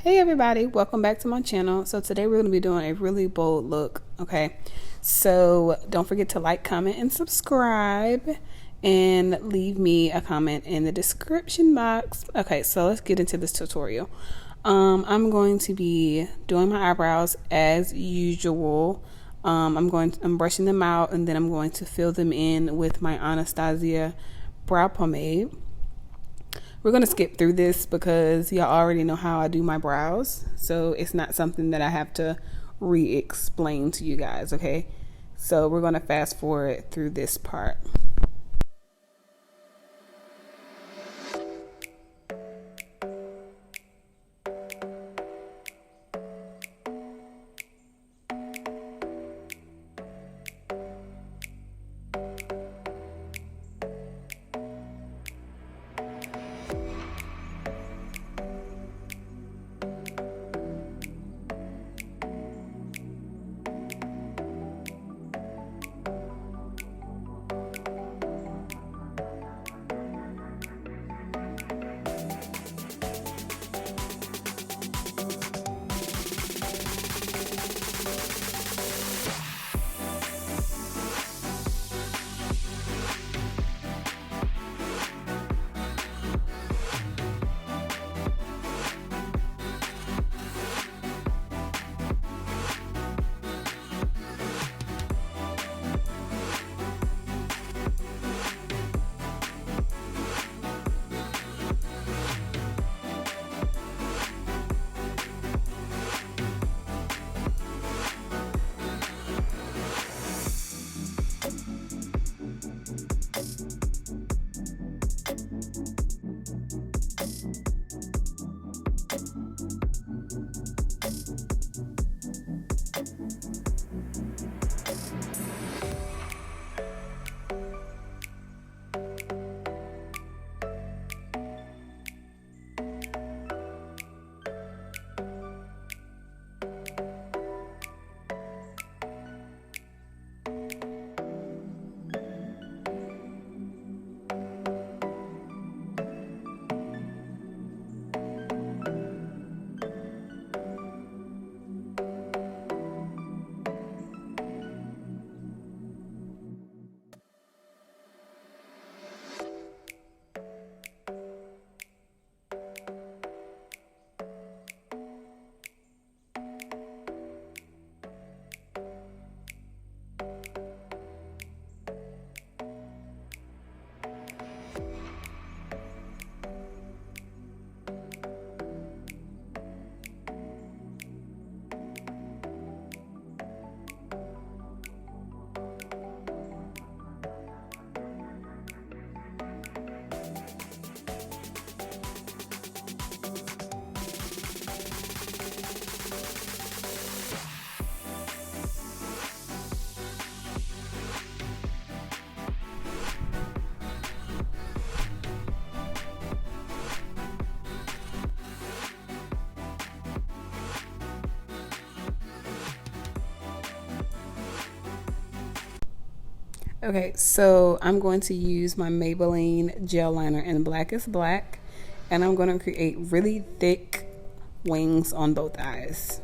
Hey everybody, welcome back to my channel. So today we're going to be doing a really bold look, okay? So don't forget to like, comment, and subscribe, and leave me a comment in the description box. Okay, so let's get into this tutorial. I'm going to be doing my eyebrows as usual. I'm brushing them out, and then I'm going to fill them in with my Anastasia brow pomade. We're going to skip through this because y'all already know how I do my brows. So it's not something that I have to re-explain to you guys, okay? So we're going to fast forward through this part. Okay, so I'm going to use my Maybelline gel liner in Blackest Black, and I'm going to create really thick wings on both eyes.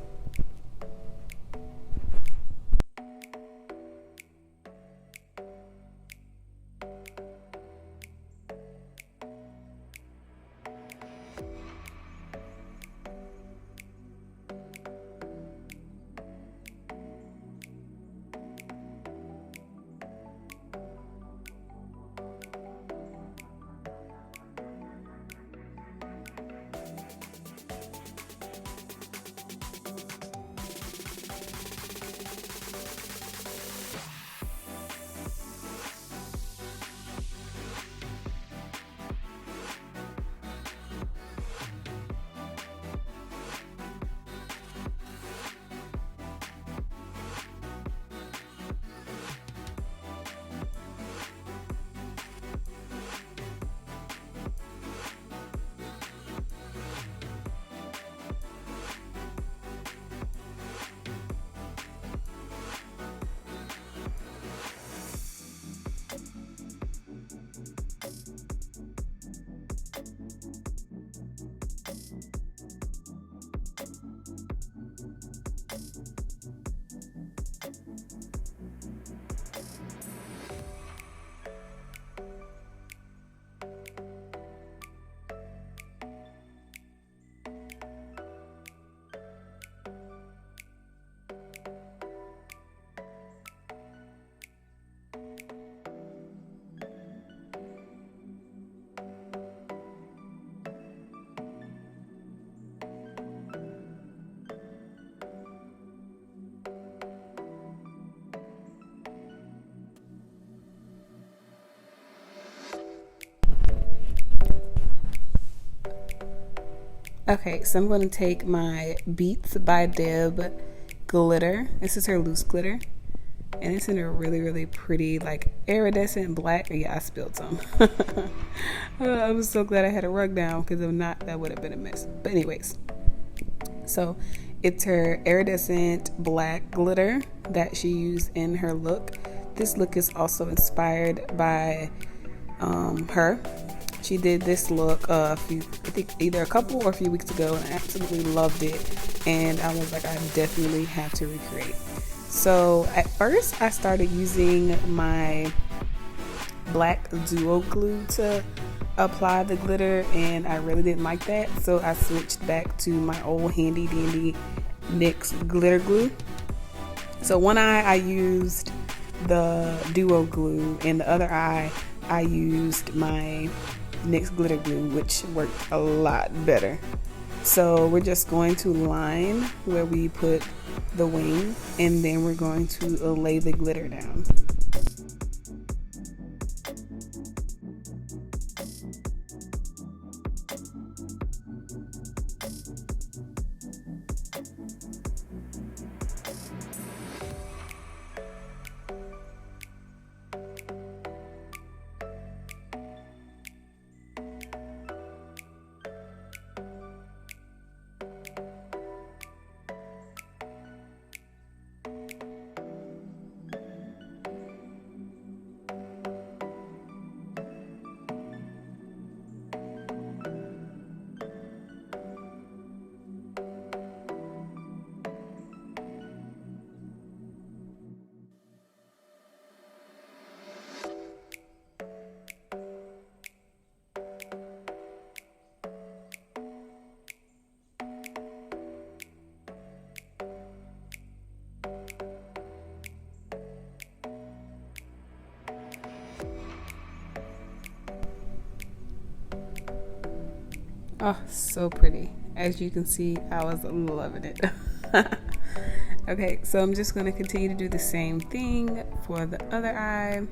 Okay, so I'm going to take my Beatsbydeb glitter. This is her loose glitter. And it's in a really, really pretty, like, iridescent black. Yeah, I spilled some. I was so glad I had a rug down, because if not, that would have been a mess. But anyways, so it's her iridescent black glitter that she used in her look. This look is also inspired by her. She did this look I think either a couple or a few weeks ago, and I absolutely loved it. And I was like, I definitely have to recreate. So at first I started using my black duo glue to apply the glitter, and I really didn't like that. So I switched back to my old handy dandy NYX glitter glue. So one eye I used the duo glue, and the other eye I used my NYX glitter glue, which worked a lot better. So we're just going to line where we put the wing, and then we're going to lay the glitter down. Oh, so pretty. As you can see, I was loving it. Okay, so I'm just going to continue to do the same thing for the other eye,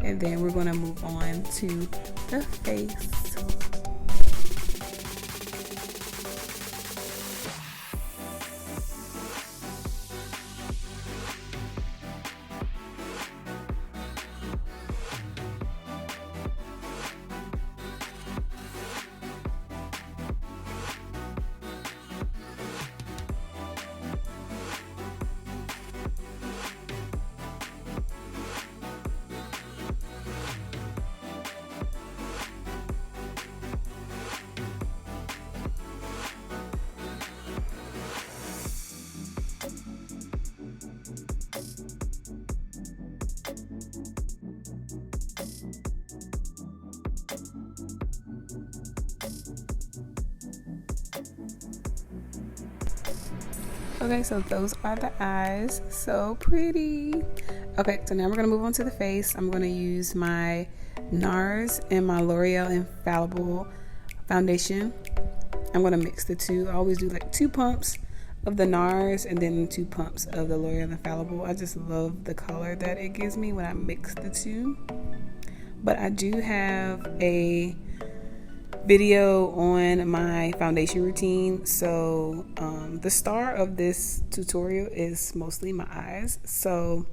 and then we're going to move on to the face. Okay, so those are the eyes. So pretty. Okay, so now we're gonna move on to the face. I'm gonna use my NARS and my L'Oreal Infallible foundation. I'm gonna mix the two. I always do like 2 pumps of the NARS and then 2 pumps of the L'Oreal Infallible. I just love the color that it gives me when I mix the two. But I do have a video on my foundation routine, so the star of this tutorial is mostly my eyes. So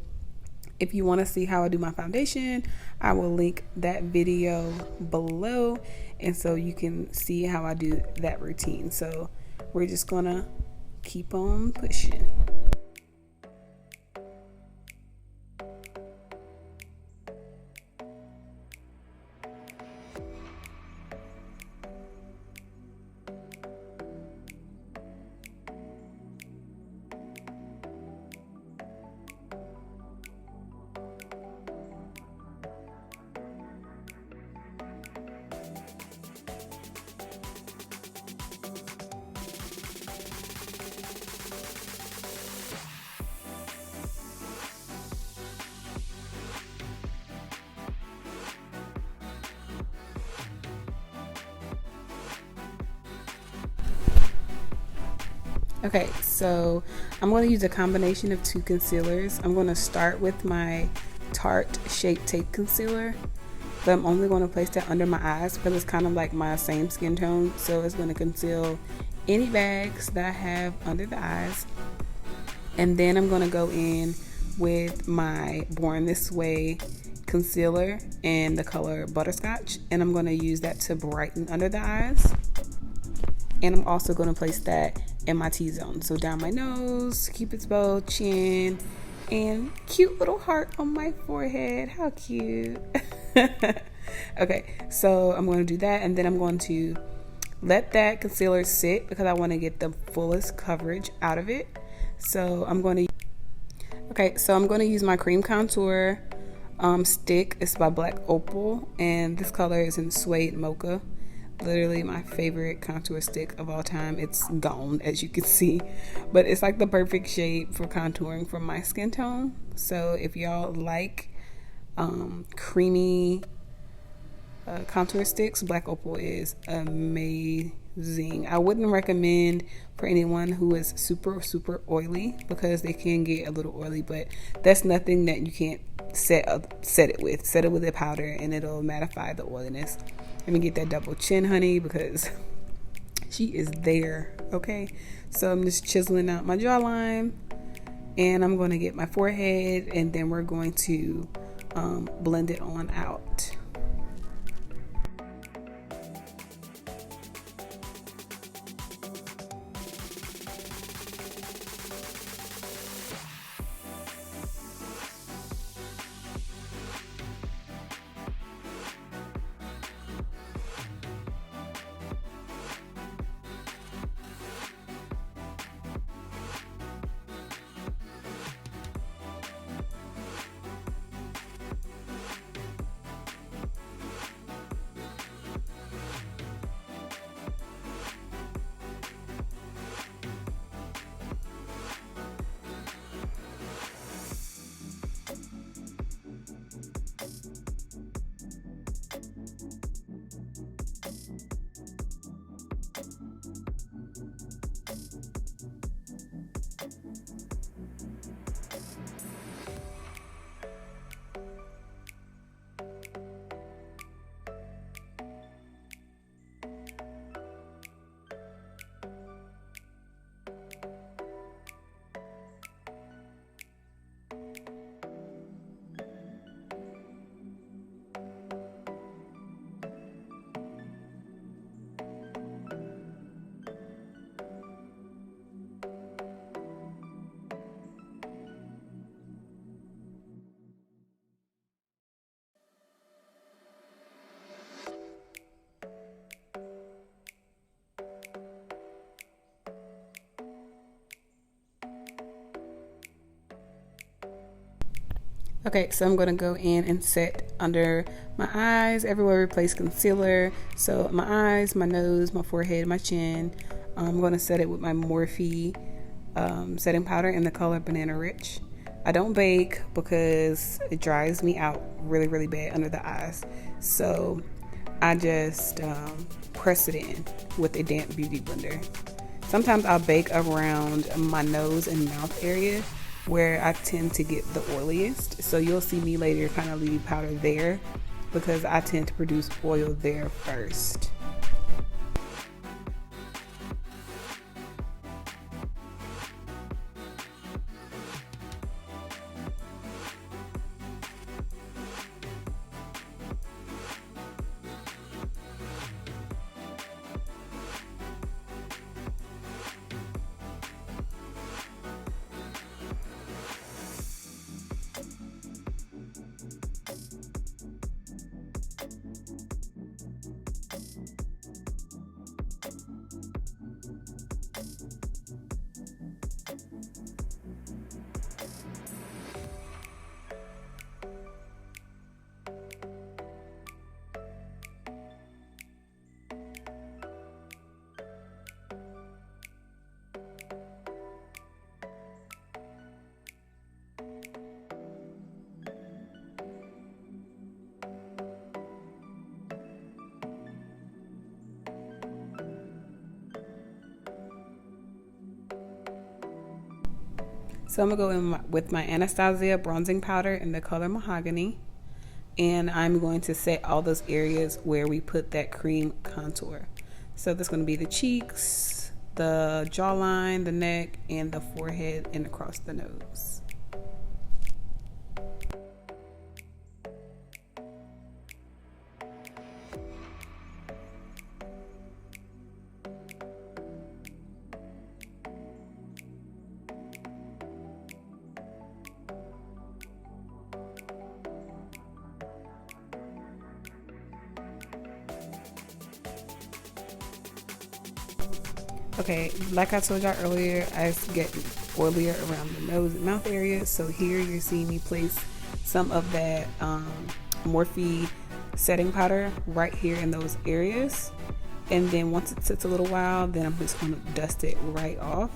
if you want to see how I do my foundation, I will link that video below, and so you can see how I do that routine. So we're just gonna keep on pushing. Okay, so I'm going to use a combination of 2 concealers. I'm going to start with my Tarte Shape Tape Concealer, but I'm only going to place that under my eyes because it's kind of like my same skin tone, so it's going to conceal any bags that I have under the eyes. And then I'm going to go in with my Born This Way concealer in the color Butterscotch, and I'm going to use that to brighten under the eyes. And I'm also going to place that in my T-zone, so down my nose, Cupid's bow, chin, and cute little heart on my forehead. How cute. Okay, so I'm going to do that, and then I'm going to let that concealer sit because I want to get the fullest coverage out of it. So I'm going to use my cream contour stick. It's by Black Opal, and this color is in Suede Mocha. Literally my favorite contour stick of all time. It's gone, as you can see, but it's like the perfect shade for contouring for my skin tone. So if y'all like creamy contour sticks, Black Opal is amazing. I wouldn't recommend for anyone who is super oily because they can get a little oily, but that's nothing that you can't set it with a powder and it'll mattify the oiliness. Let me get that double chin, honey, because she is there. Okay, so I'm just chiseling out my jawline, and I'm going to get my forehead, and then we're going to blend it on out. Okay, so I'm going to go in and set under my eyes, everywhere we place concealer. So my eyes, my nose, my forehead, my chin. I'm going to set it with my Morphe setting powder in the color Banana Rich. I don't bake because it dries me out really bad under the eyes. So I just press it in with a damp beauty blender. Sometimes I'll bake around my nose and mouth area where I tend to get the oiliest. So you'll see me later kind of leave powder there because I tend to produce oil there first. So I'm going to go in with my Anastasia bronzing powder in the color Mahogany. and I'm going to set all those areas where we put that cream contour. So that's going to be the cheeks, the jawline, the neck, and the forehead, and across the nose. Okay, like I told y'all earlier, I get oilier around the nose and mouth area. So here you're seeing me place some of that Morphe setting powder right here in those areas. And then once it sits a little while, then I'm just going to dust it right off.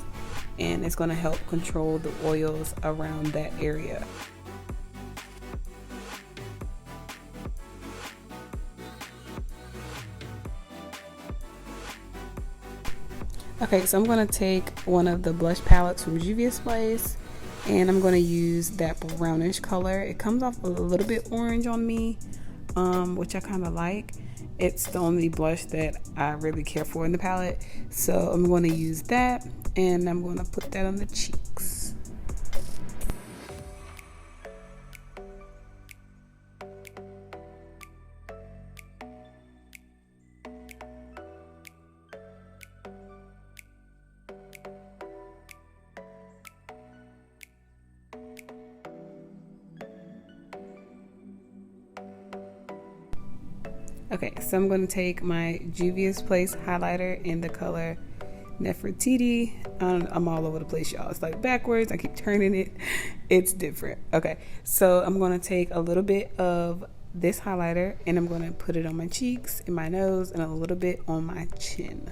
And it's going to help control the oils around that area. Okay, so I'm going to take one of the blush palettes from Juvia's Place, and I'm going to use that brownish color. It comes off a little bit orange on me, which I kind of like. It's the only blush that I really care for in the palette. So I'm going to use that, and I'm going to put that on the cheeks. Okay, so I'm going to take my Juvia's Place highlighter in the color Nefertiti. I'm all over the place, y'all. It's like backwards. I keep turning it. It's different. Okay, so I'm going to take a little bit of this highlighter and I'm going to put it on my cheeks, in my nose, and a little bit on my chin.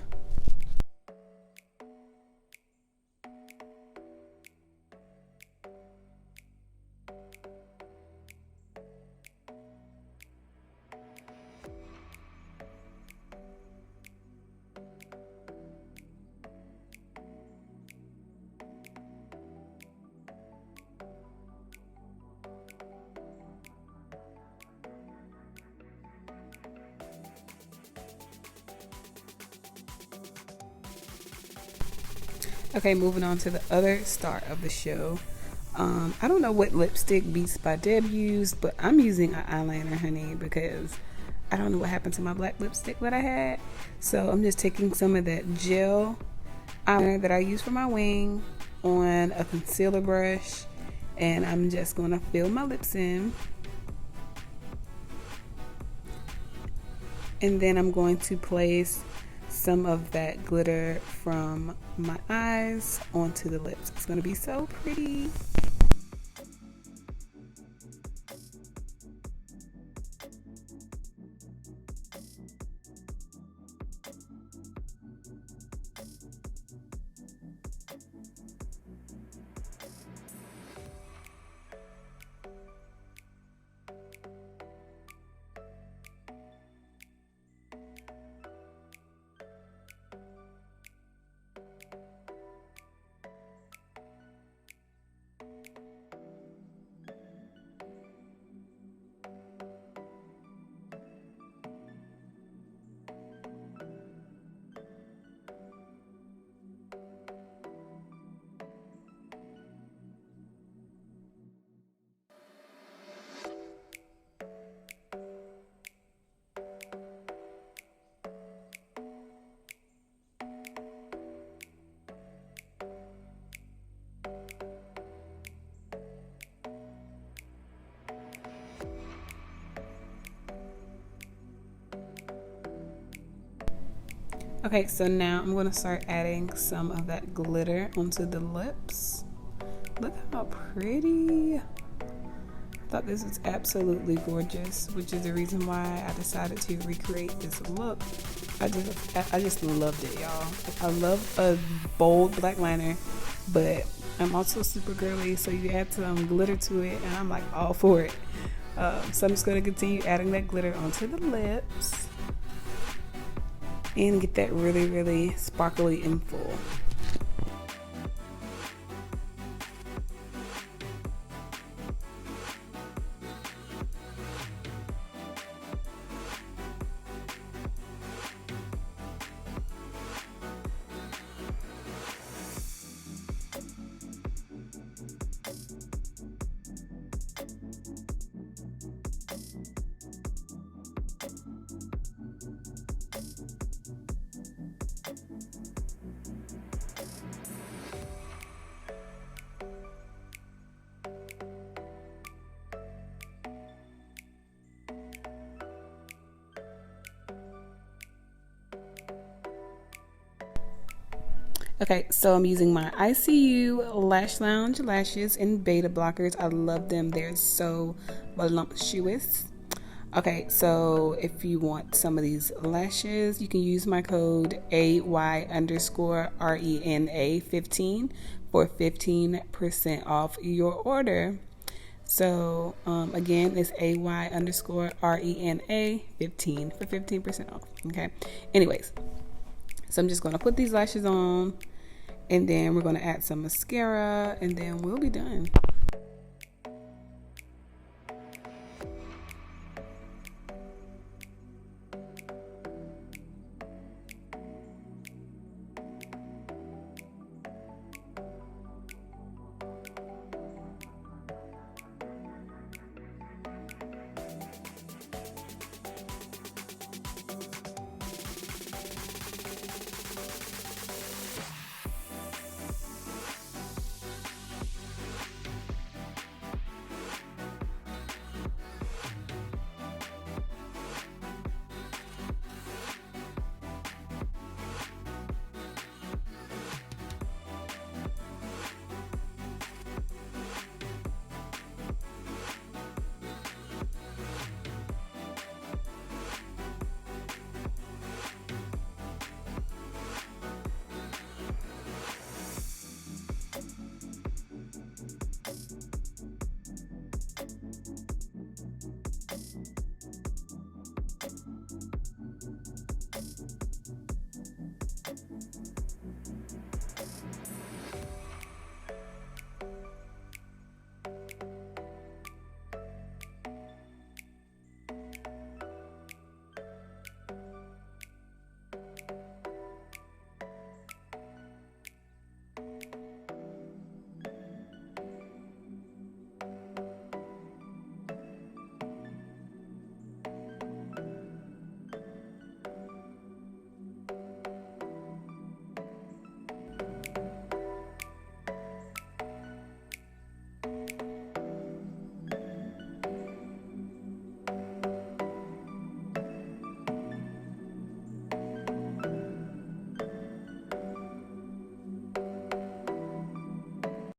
Okay, moving on to the other star of the show. I don't know what lipstick Beatsbydeb used, but I'm using an eyeliner, honey, because I don't know what happened to my black lipstick that I had. So I'm just taking some of that gel eyeliner that I use for my wing on a concealer brush, and I'm just going to fill my lips in. And then I'm going to place some of that glitter from my eyes onto the lips. It's going to be so pretty. Okay, so now I'm going to start adding some of that glitter onto the lips. Look how pretty. I thought this was absolutely gorgeous, which is the reason why I decided to recreate this look. I just loved it, y'all. I love a bold black liner, but I'm also super girly, so you add some glitter to it, and I'm like all for it. So I'm just going to continue adding that glitter onto the lips and get that really, really sparkly and full. Okay, so I'm using my ICU Lash Lounge lashes in beta blockers. I love them. They're so voluptuous. Okay, so if you want some of these lashes, you can use my code AY_RENA15 for 15% off your order. So again, it's AY_RENA15 for 15% off. Okay. Anyways, so I'm just gonna put these lashes on, and then we're gonna add some mascara, and then we'll be done.